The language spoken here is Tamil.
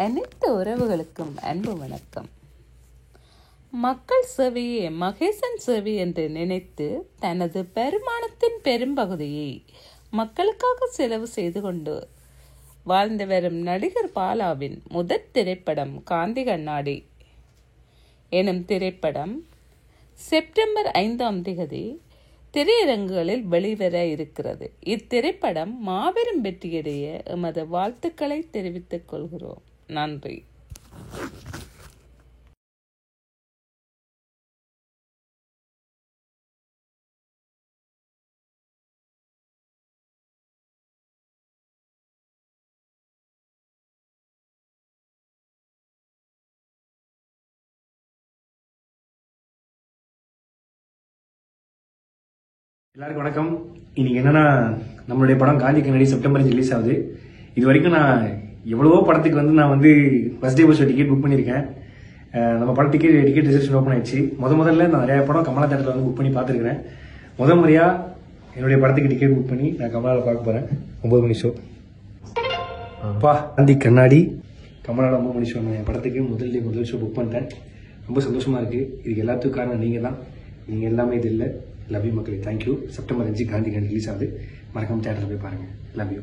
அனைத்து உறவுகளுக்கும் அன்பு வணக்கம். மக்கள் சேவையே மகேசன் சேவை என்று நினைத்து தனது வருமானத்தின் பெரும்பகுதியை மக்களுக்காக செலவு செய்து கொண்டு வாழ்ந்து வரும் நடிகர் பாலாவின் முதற் திரைப்படம் காந்தி கண்ணாடி எனும் திரைப்படம் செப்டம்பர் 5 திரையரங்குகளில் வெளிவர இருக்கிறது. இத்திரைப்படம் மாபெரும் வெற்றியடைய எமது வாழ்த்துக்களை தெரிவித்துக் கொள்கிறோம். நன்றி. எல்லாருக்கும் வணக்கம். இன்னைக்கு என்னன்னா, நம்மளுடைய படம் காந்தி கண்ணாடி செப்டம்பர் 5 ரிலீஸ் ஆகுது. இது வரைக்கும் நான் எவ்வளவோ படத்துக்கு நான் first day show ticket book பண்ணியிருக்கேன். நம்ம படம் டிக்கெட் ரிசர்வேஷன் ஓப்பன் ஆயிடுச்சு. முதல்ல நான் நிறைய படம் கமலா தேட்டரில் புக் பண்ணி பார்த்துருக்கிறேன். முறையா என்னுடைய படத்துக்கு டிக்கெட் புக் பண்ணி நான் கமலாவில் பார்க்க போறேன். 9 மணி ஷோ. காந்தி கண்ணாடி கமலாவில் 9 மணி ஷோ. என் படத்துக்கு முதல் ஷோ புக் பண்ணிட்டேன். ரொம்ப சந்தோஷமா இருக்கு. இதுக்கு எல்லாத்துக்கும் காரணம் நீங்க தான். நீங்க எல்லாமே இது இல்லை. லவ் யூ மக்களே. தேங்க்யூ. செப்டம்பர் 5 காந்தி கண்ணாடி ரிலீஸ் ஆகுது. மறக்காம தியேட்டரில் போய் பாருங்க. Love you.